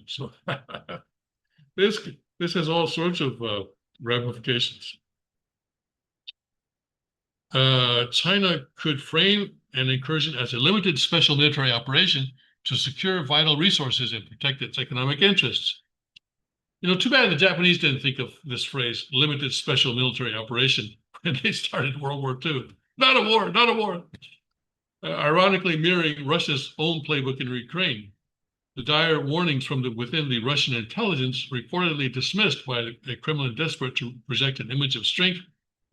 So this has all sorts of ramifications. China could frame an incursion as a limited special military operation to secure vital resources and protect its economic interests. Too bad the Japanese didn't think of this phrase, limited special military operation, when they started World War II. Not a war. Ironically mirroring Russia's own playbook in Ukraine. The dire warnings from within the Russian intelligence, reportedly dismissed by a Kremlin desperate to project an image of strength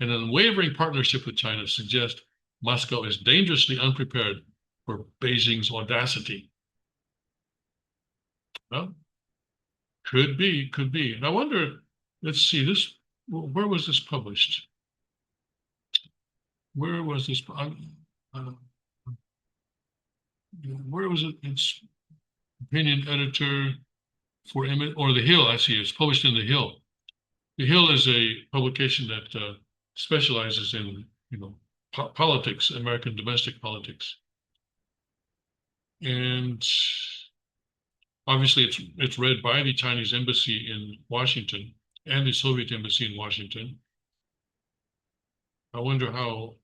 and an unwavering partnership with China, suggest Moscow is dangerously unprepared for Beijing's audacity. Well, could be. And I wonder, let's see, where was this published? Where was this? Where was it? It's opinion editor for The Hill. I see it's published in The Hill. The Hill is a publication that specializes in, politics, American domestic politics, and obviously it's read by the Chinese embassy in Washington and the Soviet embassy in Washington. I wonder how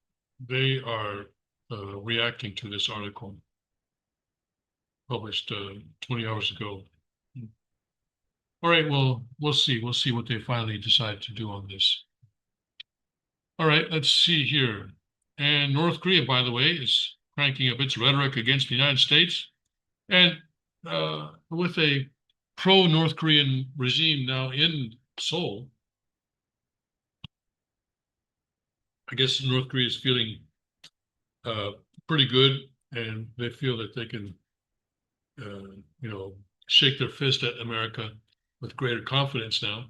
they are reacting to this article published 20 hours ago. All right, well, we'll see. We'll see what they finally decide to do on this. All right, let's see here. And North Korea, by the way, is cranking up its rhetoric against the United States. And with a pro-North Korean regime now in Seoul, I guess North Korea is feeling pretty good, and they feel that they can, shake their fist at America with greater confidence now.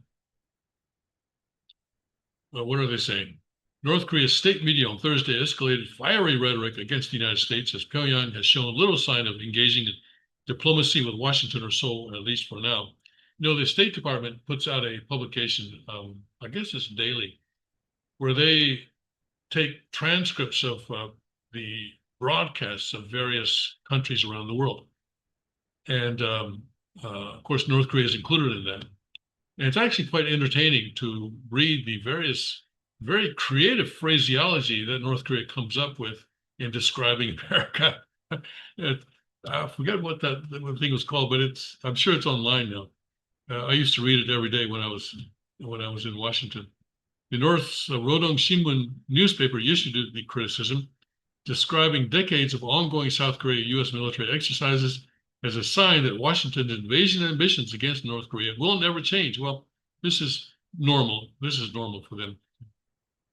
What are they saying? North Korea's state media on Thursday escalated fiery rhetoric against the United States as Pyongyang has shown little sign of engaging in diplomacy with Washington or Seoul, at least for now. The State Department puts out a publication, I guess it's daily, where they take transcripts of the broadcasts of various countries around the world. And of course, North Korea is included in that. And it's actually quite entertaining to read the various very creative phraseology that North Korea comes up with in describing America. I forget what that thing was called, but I'm sure it's online now. I used to read it every day when I was in Washington. The North's Rodong Sinmun newspaper issued the criticism, describing decades of ongoing South Korea-U.S. military exercises as a sign that Washington's invasion ambitions against North Korea will never change. Well, this is normal. This is normal for them.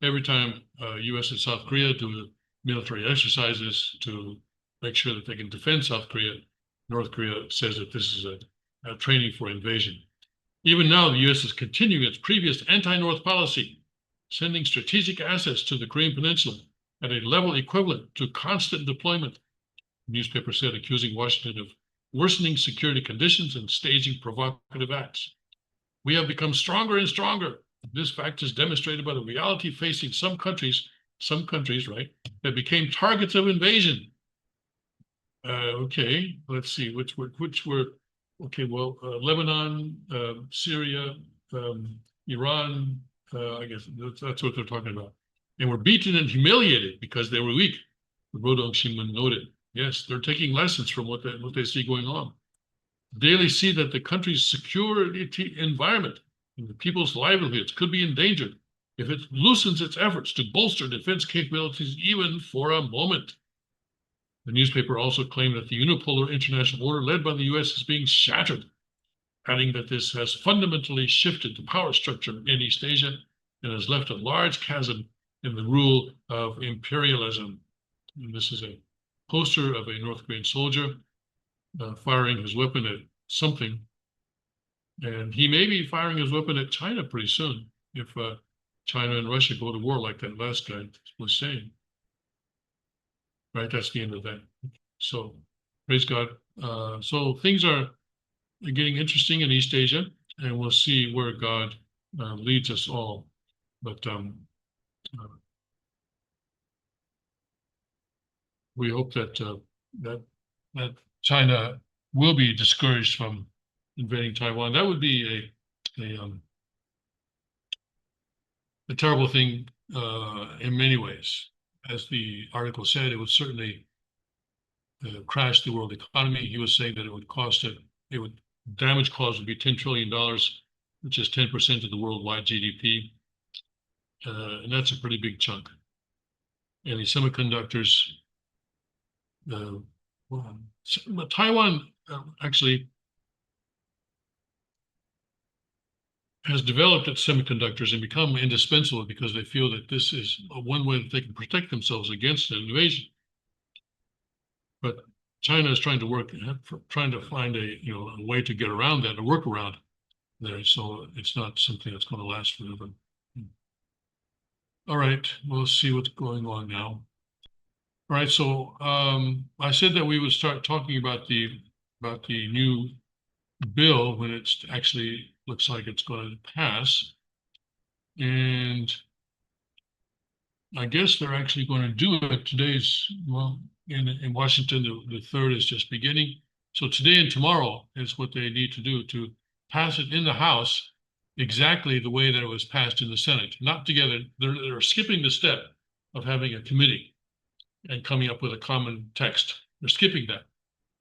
Every time U.S. and South Korea do military exercises to make sure that they can defend South Korea, North Korea says that this is a training for invasion. Even now, the U.S. is continuing its previous anti-North policy, sending strategic assets to the Korean Peninsula at a level equivalent to constant deployment, the newspaper said, accusing Washington of worsening security conditions and staging provocative acts. We have become stronger and stronger. This fact is demonstrated by the reality facing some countries, right, that became targets of invasion. Okay, let's see, which were, okay, well, Lebanon, Syria, Iran, I guess that's what they're talking about. And were beaten and humiliated because they were weak, the Rodong Sinmun noted. Yes, they're taking lessons from what they see going on. Daily see that the country's security environment and the people's livelihoods could be endangered if it loosens its efforts to bolster defense capabilities even for a moment. The newspaper also claimed that the unipolar international order led by the U.S. is being shattered, adding that this has fundamentally shifted the power structure in East Asia and has left a large chasm in the rule of imperialism. And this is a poster of a North Korean soldier firing his weapon at something. And he may be firing his weapon at China pretty soon if China and Russia go to war like that last guy was saying. Right, that's the end of that. So, praise God. So things are getting interesting in East Asia, and we'll see where God leads us all. But we hope that that China will be discouraged from invading Taiwan. That would be a terrible thing in many ways. As the article said, it would certainly crash the world economy. He was saying that damage caused would be $10 trillion, which is 10% of the worldwide GDP. And that's a pretty big chunk. And the semiconductors, Taiwan actually has developed its semiconductors and become indispensable because they feel that this is one way that they can protect themselves against an invasion. But China is trying to find a way to get around that, a workaround there. So it's not something that's going to last forever. All right, we'll see what's going on now. All right, so I said that we would start talking about the about the new bill when it actually looks like it's going to pass. And I guess they're actually going to do it. Today's, well, in Washington, the third is just beginning. So today and tomorrow is what they need to do to pass it in the House exactly the way that it was passed in the Senate. Not together. They're skipping the step of having a committee and coming up with a common text. They're skipping that.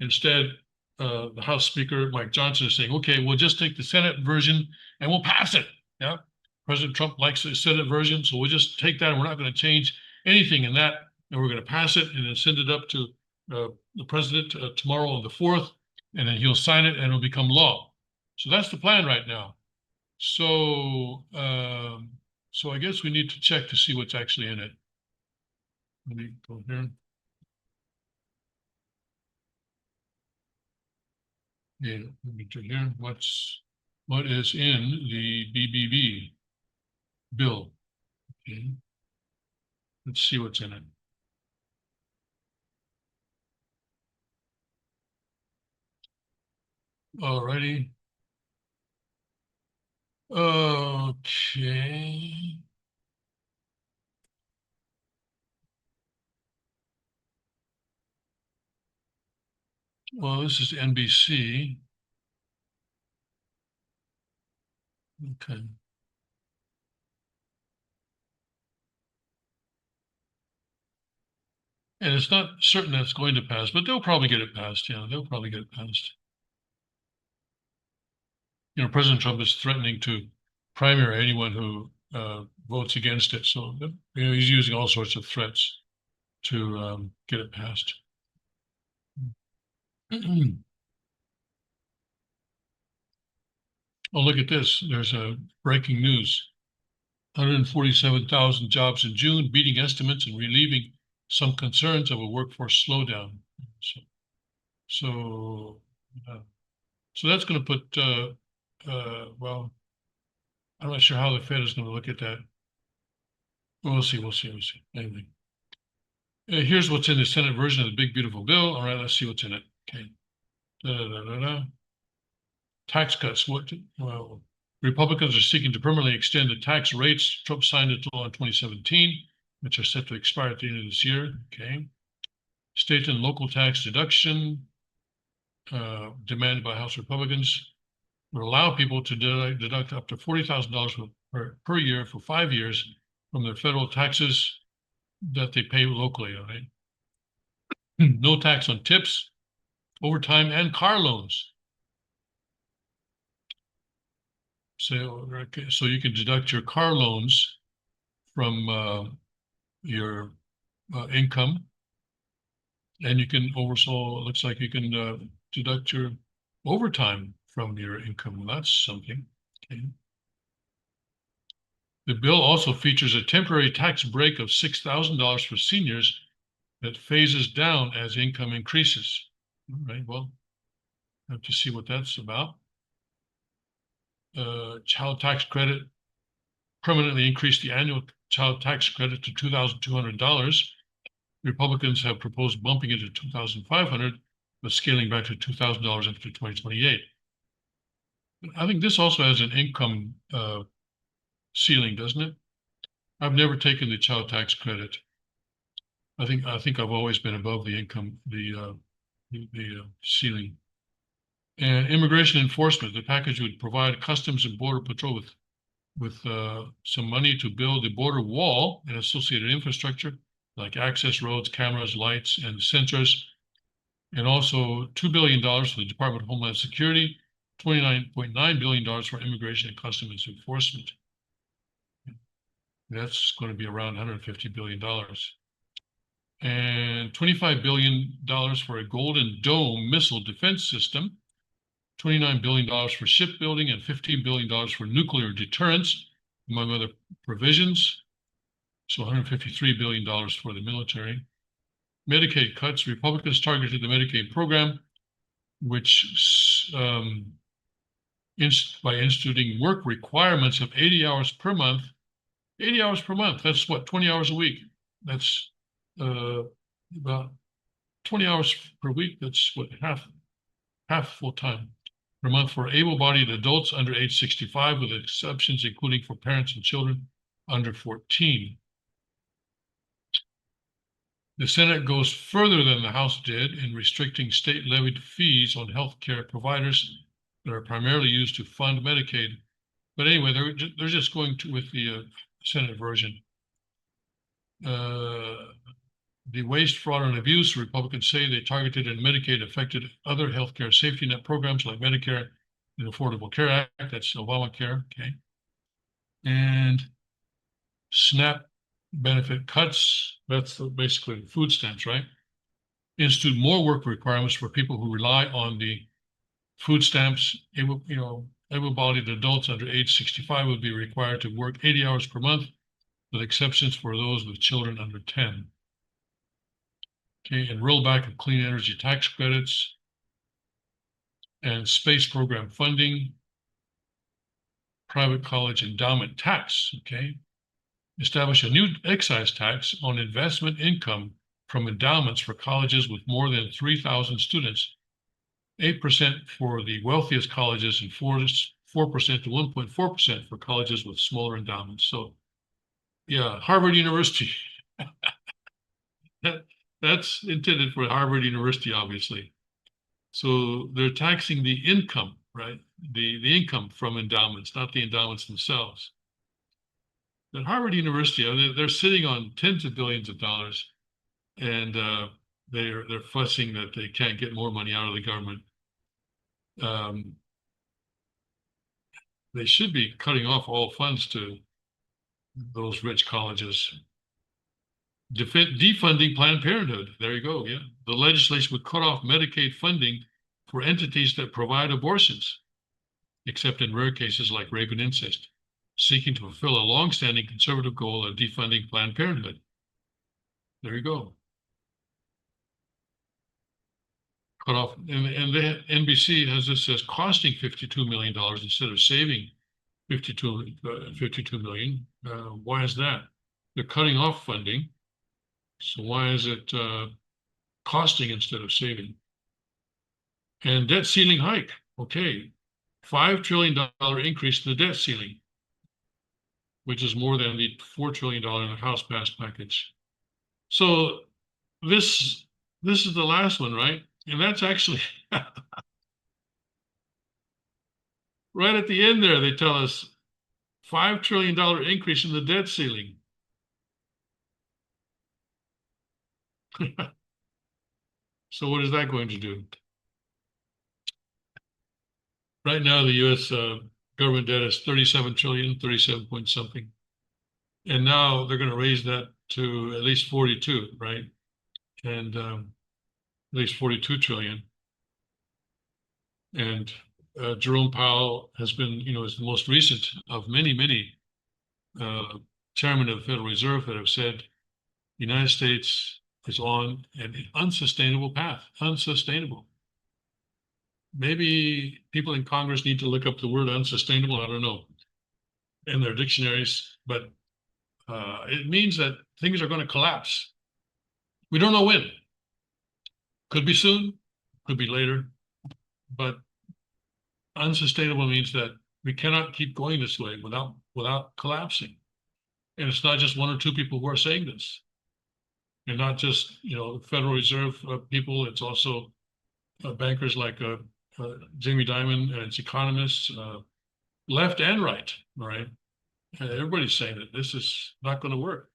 Instead, the House Speaker, Mike Johnson, is saying, okay, we'll just take the Senate version and we'll pass it. Yeah. President Trump likes the Senate version, so we'll just take that and we're not going to change anything in that. And we're going to pass it and then send it up to the president tomorrow on the 4th, and then he'll sign it and it'll become law. So that's the plan right now. So, so I guess we need to check to see what's actually in it. Let me go here. Yeah, let me check here. What is in the BBB bill? Okay. Let's see what's in it. Alrighty. Okay. Well, this is NBC. Okay. And it's not certain that it's going to pass, but they'll probably get it passed. Yeah, they'll probably get it passed. You know, President Trump is threatening to primary anyone who votes against it. So, you know, he's using all sorts of threats to get it passed. Oh, look at this. There's a breaking news. 147,000 jobs in June, beating estimates and relieving some concerns of a workforce slowdown. So, uh, so that's going to put, well, I'm not sure how the Fed is going to look at that. We'll see. Anyway, here's what's in the Senate version of the big, beautiful bill. All right, let's see what's in it. Okay. Tax cuts. Well, Republicans are seeking to permanently extend the tax rates Trump signed into law in 2017, which are set to expire at the end of this year. Okay. State and local tax deduction demanded by House Republicans would allow people to deduct up to $40,000 per year for 5 years from their federal taxes that they pay locally. All right. No tax on tips, overtime, and car loans. So you can deduct your car loans from your income, and you can also, it looks like you can deduct your overtime from your income. Well, that's something. Okay. The bill also features a temporary tax break of $6,000 for seniors that phases down as income increases. All right, well, I have to see what that's about. Child tax credit permanently increased the annual child tax credit to $2,200. Republicans have proposed bumping it to $2,500, but scaling back to $2,000 after 2028. I think this also has an income ceiling, doesn't it? I've never taken the child tax credit. I think I've always been above the income, the ceiling. And immigration enforcement, the package would provide Customs and Border Patrol with some money to build the border wall and associated infrastructure like access roads, cameras, lights, and sensors, and also $2 billion for the Department of Homeland Security, $29.9 billion for immigration and customs enforcement. That's going to be around $150 billion. And $25 billion for a Golden Dome missile defense system, $29 billion for shipbuilding, and $15 billion for nuclear deterrence, among other provisions. So $153 billion for the military. Medicaid cuts. Republicans targeted the Medicaid program, which by instituting work requirements of 80 hours per month. 80 hours per month. That's what, 20 hours a week. That's about 20 hours per week. That's what, half half full time per month for able-bodied adults under age 65, with exceptions including for parents and children under 14. The Senate goes further than the House did in restricting state levied fees on healthcare providers that are primarily used to fund Medicaid. But anyway, they're just going to with the Senate version. The waste, fraud, and abuse, Republicans say they targeted and Medicaid affected other healthcare safety net programs like Medicare and Affordable Care Act. That's Obamacare. Okay. And SNAP benefit cuts. That's basically food stamps, right? Institute more work requirements for people who rely on the food stamps. Able-bodied adults under age 65 would be required to work 80 hours per month, with exceptions for those with children under 10. Okay, and rollback of clean energy tax credits and space program funding, private college endowment tax. Okay, establish a new excise tax on investment income from endowments for colleges with more than 3,000 students, 8% for the wealthiest colleges and 4% to 1.4% for colleges with smaller endowments. So yeah, Harvard University. That's intended for Harvard University, obviously. So they're taxing the income, right? The income from endowments, not the endowments themselves. At Harvard University, they're sitting on tens of billions of dollars, and they're fussing that they can't get more money out of the government. They should be cutting off all funds to those rich colleges. Defunding Planned Parenthood. There you go. Yeah. The legislation would cut off Medicaid funding for entities that provide abortions, except in rare cases like rape and incest, seeking to fulfill a longstanding conservative goal of defunding Planned Parenthood. There you go. Cut off. And the NBC has this as costing $52 million instead of saving 52 million. Why is that? They're cutting off funding. So why is it costing instead of saving? And debt ceiling hike. Okay, $5 trillion increase in the debt ceiling, which is more than the $4 trillion in the House passed package. So this is the last one, right? And that's actually right at the end there. They tell us $5 trillion increase in the debt ceiling. So what is that going to do? Right now, the U.S. Government debt is 37 trillion, 37 point something. And now they're going to raise that to at least 42, right? And at least 42 trillion. And Jerome Powell has been, is the most recent of many chairmen of the Federal Reserve that have said the United States is on an unsustainable path, unsustainable. Maybe people in Congress need to look up the word unsustainable, I don't know, in their dictionaries, but it means that things are going to collapse. We don't know when. Could be soon, could be later, but unsustainable means that we cannot keep going this way without collapsing. And it's not just one or two people who are saying this. And not just, Federal Reserve people, it's also bankers like Jamie Dimon and its economists, left and right, all right? And everybody's saying that this is not going to work.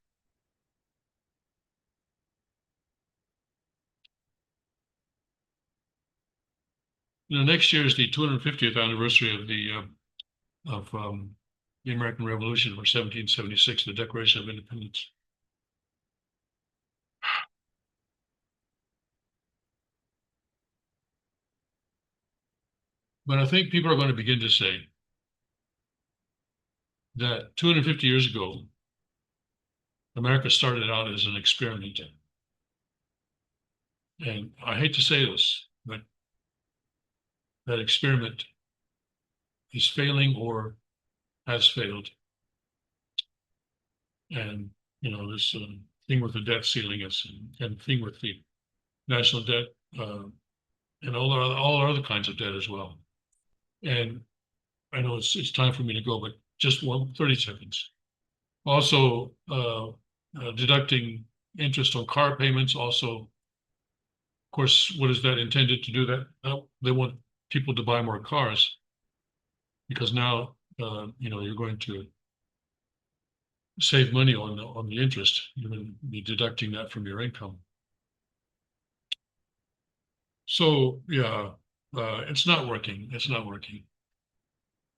Next year is the 250th anniversary of the American Revolution, or 1776, the Declaration of Independence. But I think people are going to begin to say that 250 years ago, America started out as an experiment. And I hate to say this, but that experiment is failing or has failed. And, this thing with the debt ceiling and thing with the national debt and all our other kinds of debt as well. And I know it's time for me to go, but just 30 seconds. Also, deducting interest on car payments. Also, of course, what is that intended to do? That they want people to buy more cars because now you're going to save money on the interest. You're going to be deducting that from your income. So yeah, it's not working. It's not working,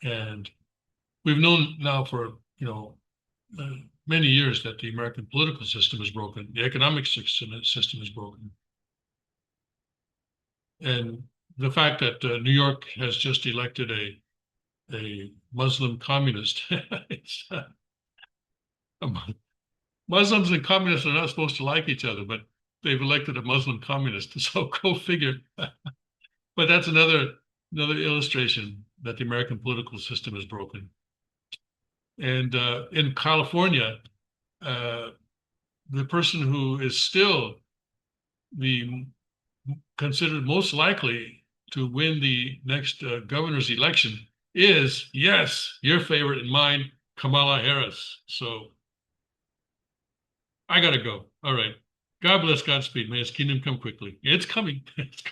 and we've known now for many years that the American political system is broken. The economic system is broken, and the fact that New York has just elected a Muslim communist. it's, Muslims and communists are not supposed to like each other, but they've elected a Muslim communist. So go figure. But that's another illustration that the American political system is broken. And in California, the person who is still the considered most likely to win the next governor's election is, yes, your favorite and mine, Kamala Harris. So I gotta go. All right. God bless, Godspeed. May his kingdom come quickly. It's coming. It's coming.